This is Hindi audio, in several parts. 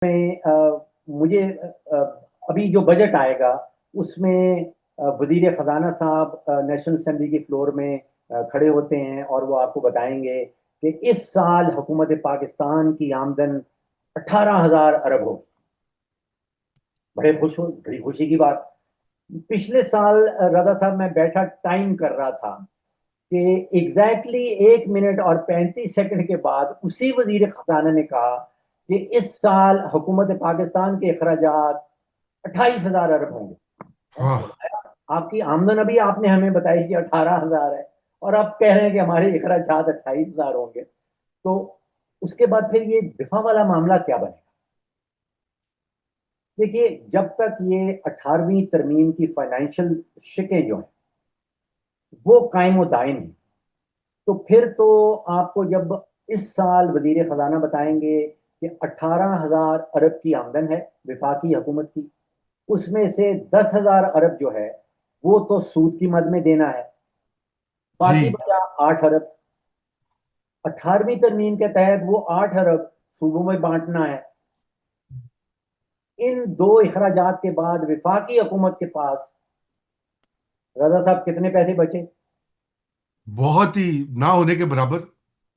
में मुझे अभी जो बजट आएगा उसमें वजीर खजाना साहब नेशनल असेंबली की फ्लोर में खड़े होते हैं और वो आपको बताएंगे कि इस साल हुकूमत पाकिस्तान की आमदन 18,000 अरब हो। बड़ी खुशी की बात। पिछले साल रजा साहब मैं बैठा टाइम कर रहा था कि एग्जैक्टली 1 मिनट और 35 सेकंड के बाद उसी वजीर खजाना ने कहा कि इस साल हुकूमत पाकिस्तान के अखराजात 28,000 अरब होंगे। मैंने हाँ। बताया आपकी आमदन अभी आपने हमें बताई कि 18,000 है और आप कह रहे हैं कि हमारे अखराजात 28,000 होंगे। तो उसके बाद फिर ये दिफा वाला मामला क्या बनेगा? देखिए, जब तक ये 18वीं तरमीम की फाइनेंशियल शिकें जो हैं वो कायम व दायम है, तो फिर तो आपको जब इस साल वजीर खजाना बताएंगे कि 18,000 अरब की आमदन है विफाकी हुकूमत की, उसमें से 10,000 अरब जो है वो तो सूद की मद में देना है, बाकी जी। बचा 8 अरब। 18वीं तरमीम के तहत वो 8 अरब सूबों में बांटना है। इन दो अखराजात के बाद विफाकी हुकूमत के पास, रजा साहब, कितने पैसे बचे? बहुत ही ना होने के बराबर।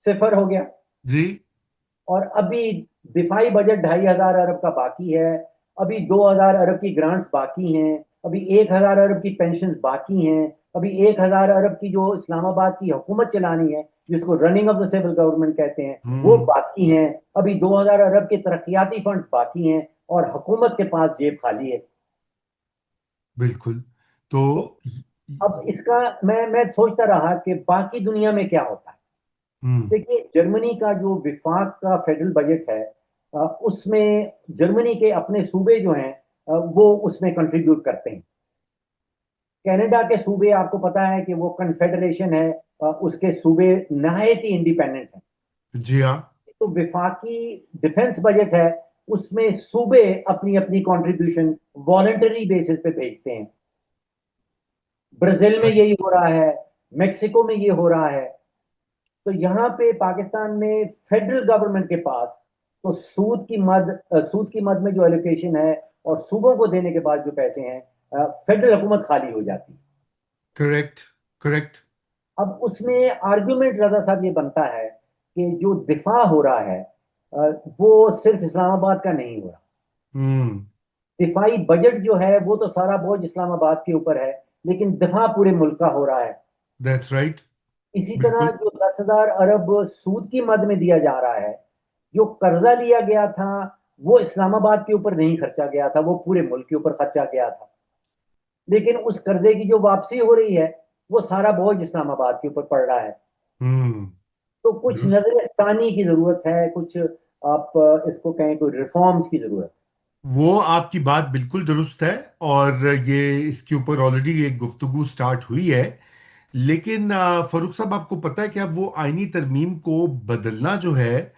सिफर हो गया। जी। और अभी दिफाई बजट 2,500 अरब का बाकी है। अभी 2,000 अरब की ग्रांट्स बाकी हैं। अभी 1,000 अरब की पेंशन बाकी हैं। अभी 1,000 अरब की जो इस्लामाबाद की हुकूमत चलानी है, जिसको running of the civil government कहते हैं, वो हम्म। बाकी हैं। अभी 2,000 अरब के तरक्याती फंड बाकी हैं और हुकूमत के पास जेब खाली है। बिल्कुल। तो तो अब इसका मैं सोचता रहा कि बाकी दुनिया में क्या होता है। हम्म। देखिए, जर्मनी का जो विफाक का फेडरल बजट है, उसमें जर्मनी के अपने सूबे जो हैं वो उसमें कंट्रीब्यूट करते हैं। कनाडा के सूबे आपको पता है कि वो कन्फेडरेशन है, उसके सूबे नहायत ही इंडिपेंडेंट हैं। जी हाँ। तो विफाकी डिफेंस बजट है, उसमें सूबे अपनी अपनी कंट्रीब्यूशन वॉलंटरी बेसिस पे भेजते हैं। ब्राजील में यही हो रहा है, मेक्सिको में ये हो रहा है। तो यहाँ पे पाकिस्तान में फेडरल गवर्नमेंट के पास तो सूद की मद में जो एलोकेशन है और सूबों को देने के बाद जो पैसे हैं, फेडरल हुकूमत खाली हो जाती है। करेक्ट। करेक्ट। अब उसमें आर्गुमेंट रजा साहब ये बनता है कि जो दिफा हो रहा है अ, वो सिर्फ इस्लामाबाद का नहीं हो रहा। हम्म। दिफाई बजट जो है वो तो सारा बोझ इस्लामाबाद के ऊपर है, लेकिन दिफा पूरे मुल्क का हो रहा है। That's right. इसी तरह बिल्कुल। जो 10,000 अरब सूद की मद में दिया जा रहा है, जो कर्जा लिया गया था, वो इस्लामाबाद के ऊपर नहीं खर्चा गया था, वो पूरे मुल्क के ऊपर खर्चा गया था। लेकिन उस कर्जे की जो वापसी हो रही है, वो सारा बोझ इस्लामाबाद के ऊपर पड़ रहा है। हम्म। तो कुछ दुरुस्त। नजर षानी की जरूरत है, कुछ आप इसको कहें कोई रिफॉर्म्स की जरूरत वो आपकी बात बिल्कुल दुरुस्त है। और ये इसके ऊपर ऑलरेडी एक गुफ्तगू स्टार्ट हुई है। लेकिन फरूख साहब, आपको पता है कि अब वो आईनी तरमीम को बदलना जो है,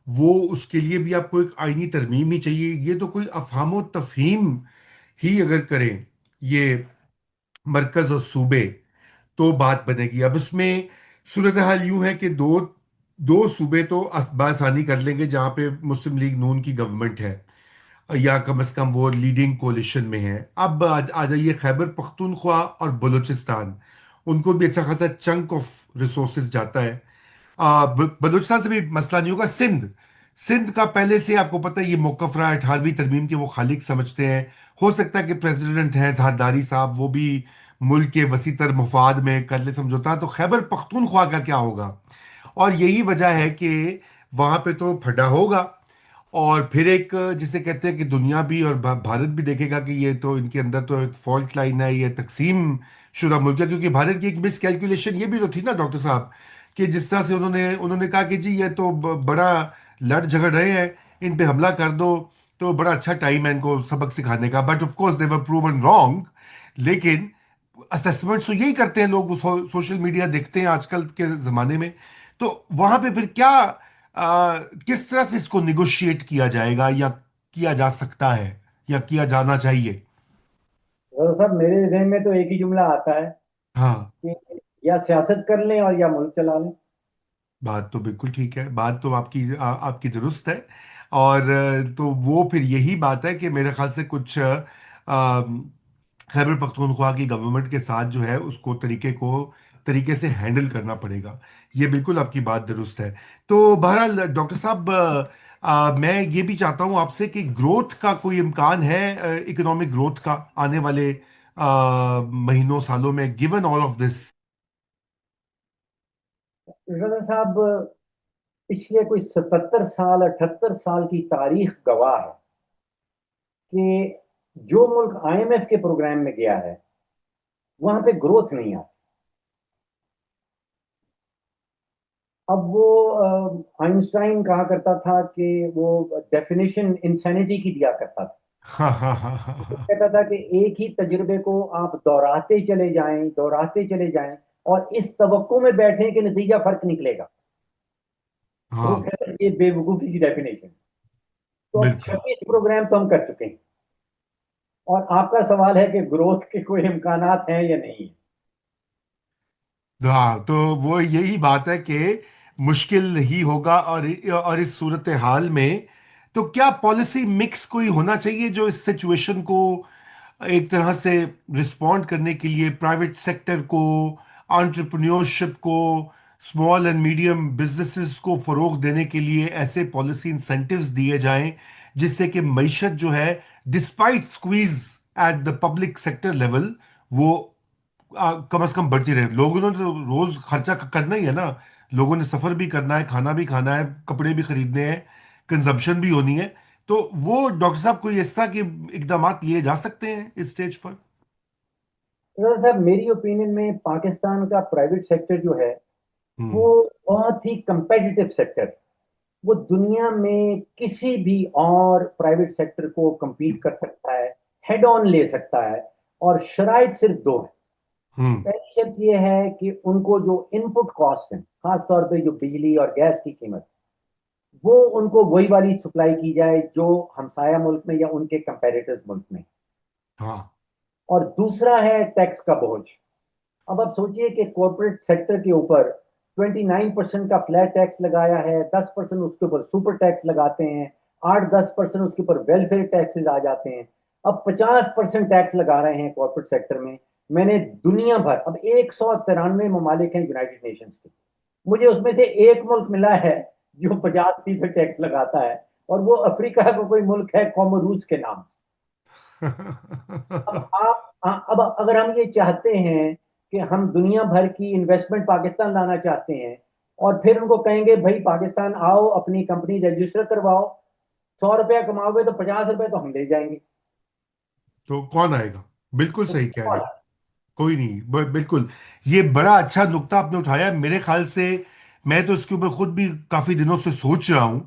वो उसके लिए भी आपको एक आईनी तरमीम ही चाहिए। ये तो कोई अफहाम तफहीम ही अगर करें ये मरकज और सूबे, तो बात बनेगी। अब इसमें सूरत हाल यूं है कि दो दो सूबे तो बासानी कर लेंगे जहां पे मुस्लिम लीग नून की गवर्नमेंट है, या कम से कम वो लीडिंग कोलिशन में है। अब आ जाइए खैबर पख्तूनख्वा और बलूचिस्तान, उनको भी अच्छा खासा चंक ऑफ रिसोर्सेज जाता है। बलूचिस्तान से भी मसला नहीं होगा। सिंध सिंध का पहले से आपको पता है ये मौकफ रहा है, 18वीं तरमीम के वो खालिक समझते हैं। हो सकता है कि प्रेसिडेंट हैं जरदारी साहब, वो भी मुल्क के वसीतर मुफाद में कर ले समझौता। तो खैबर पख्तूनख्वा का क्या होगा? और यही वजह है कि वहां पे तो फटा होगा। और फिर एक जिसे कहते हैं कि दुनिया भी और भारत भी देखेगा कि ये तो इनके अंदर तो एक फॉल्ट लाइन है, ये तकसीम शुदा मुल्क है। क्योंकि भारत की एक मिस कैलकुलेशन ये भी तो थी ना डॉक्टर साहब, कि जिस तरह से उन्होंने उन्होंने कहा कि जी ये तो बड़ा लड़ झगड़ रहे हैं, इन पे हमला कर दो, तो बड़ा अच्छा टाइम है इनको सबक सिखाने का। But of course they were proven wrong. लेकिन असेसमेंट्स तो यही करते हैं लोग, सोशल मीडिया देखते हैं आजकल के ज़माने में। तो वहां पे फिर क्या, किस तरह से इसको निगोशिएट किया जाएगा, या किया जा सकता है, या किया जाना चाहिए? है। तो साहब, मेरे जहन में तो एक ही जुमला आता है हाँ। कि या सियासत कर लें और या मुल्क चला लें। बात तो बिल्कुल ठीक है, बात तो आपकी आपकी दुरुस्त है। और तो वो फिर यही बात है कि मेरे ख्याल से कुछ खैबर पख्तूनख्वा की गवर्नमेंट के साथ जो है उसको तरीके से हैंडल करना पड़ेगा। ये बिल्कुल आपकी बात दुरुस्त है। तो बहरहाल डॉक्टर साहब, मैं ये भी चाहता हूँ आपसे कि ग्रोथ का कोई इम्कान है, इकोनॉमिक ग्रोथ का आने वाले महीनों सालों में, गिवन ऑल ऑफ दिस। रजा साहब, पिछले कोई 77 साल 78 साल की तारीख गवाह है कि जो मुल्क आईएमएफ के प्रोग्राम में गया है वहां पे ग्रोथ नहीं आती। अब वो आइंस्टाइन कहा करता था कि वो डेफिनेशन इंसैनिटी की दिया करता था। हाँ हाँ हाँ हाँ वो हाँ कहता था कि एक ही तजुर्बे को आप दोहराते चले जाएं और इस तवक्को में बैठें कि नतीजा फर्क निकलेगा। वो हाँ, कहता है ये बेवकूफी की डेफिनेशन। तो अब बिल्कुल। 26 प्रोग्राम तो हम कर चुके हैं और आपका सवाल है कि ग्रोथ के कोई इम्कानात हैं या नहीं। हाँ, तो वो यही बात है कि मुश्किल ही होगा। और इस सूरत हाल में तो क्या पॉलिसी मिक्स कोई होना चाहिए जो इस सिचुएशन को एक तरह से रिस्पॉन्ड करने के लिए प्राइवेट सेक्टर को, एंटरप्रेन्योरशिप को, स्मॉल एंड मीडियम बिजनेसेस को फरोग देने के लिए ऐसे पॉलिसी इंसेंटिव्स दिए जाएं जिससे कि मईशत जो है, despite squeeze at the public sector level, वो कम से कम बढ़ती रहे। लोगों ने तो रोज खर्चा करना ही है ना। लोगों ने सफर भी करना है, खाना भी खाना है, कपड़े भी खरीदने हैं, कंजप्शन भी होनी है। तो वो डॉक्टर साहब कोई इस तरह के इकदाम लिए जा सकते हैं इस स्टेज पर? तो साहब, मेरी ओपिनियन में पाकिस्तान का प्राइवेट सेक्टर जो है वो हम्म। बहुत ही कंपेटिटिव सेक्टर। वो दुनिया में किसी भी और प्राइवेट सेक्टर को compete कर सकता है, हेड ऑन ले सकता है। और शराइत सिर्फ दो है। हम्म। पहली शर्त ये है कि उनको जो इनपुट कॉस्ट है, खास तौर पे जो बिजली और गैस की कीमत, वो उनको वही वाली सप्लाई की जाए जो हमसाया मुल्क में या उनके कंपेरेटिव मुल्क में। हाँ। और दूसरा है टैक्स का बोझ। अब आप सोचिए कि कॉर्पोरेट सेक्टर के ऊपर 29% का फ्लैट टैक्स लगाया है, 10% उसके ऊपर सुपर टैक्स लगाते हैं, 8-10% उसके ऊपर वेलफेयर टैक्सेस आ जाते हैं। अब 50% टैक्स लगा रहे हैं कॉर्पोरेट सेक्टर में। मैंने दुनिया भर, अब 193 ममालिक हैं यूनाइटेड नेशंस के, मुझे उसमें से एक मुल्क मिला है जो 50% टैक्स लगाता है, और वो अफ्रीका का कोई मुल्क है कोमोरूस के नाम से। अब अब अगर हम ये चाहते हैं कि हम दुनिया भर की इन्वेस्टमेंट पाकिस्तान लाना चाहते हैं और फिर उनको कहेंगे भाई पाकिस्तान आओ अपनी कंपनी रजिस्टर करवाओ, 100 रुपया कमाओगे तो 50 रुपए तो हम ले जाएंगे। तो कौन आएगा? बिल्कुल तो सही कह रहे कौन हैं। आए? कोई नहीं, बिल्कुल। ये बड़ा अच्छा नुक्ता आपने उठाया मेरे ख्याल से। मैं तो इसके ऊपर खुद भी काफी दिनों से सोच रहा हूं।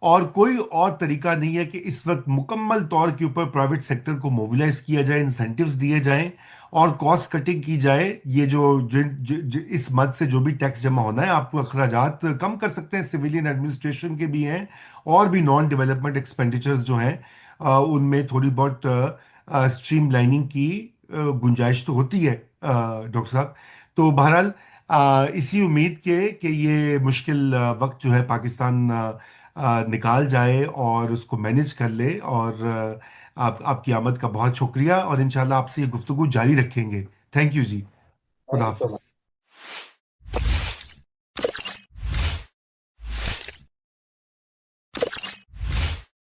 और कोई और तरीका नहीं है कि इस वक्त मुकम्मल तौर के ऊपर प्राइवेट सेक्टर को मोबिलाइज किया जाए, इंसेंटिव्स दिए जाएं और कॉस्ट कटिंग की जाए। ये इस मद से जो भी टैक्स जमा होना है, आपको अखराजात कम कर सकते हैं, सिविलियन एडमिनिस्ट्रेशन के भी हैं और भी नॉन डेवलपमेंट एक्सपेंडिचर्स जो हैं, उनमें थोड़ी बहुत स्ट्रीम लाइनिंग की गुंजाइश तो होती है डॉक्टर साहब। तो बहरहाल इसी उम्मीद के कि ये मुश्किल वक्त जो है पाकिस्तान निकाल जाए और उसको मैनेज कर ले। और आपकी आमद का बहुत शुक्रिया, और इंशाल्लाह आपसे ये गुफ्तगू जारी रखेंगे। थैंक यू जी। खुदा thank you so Hafiz. Much.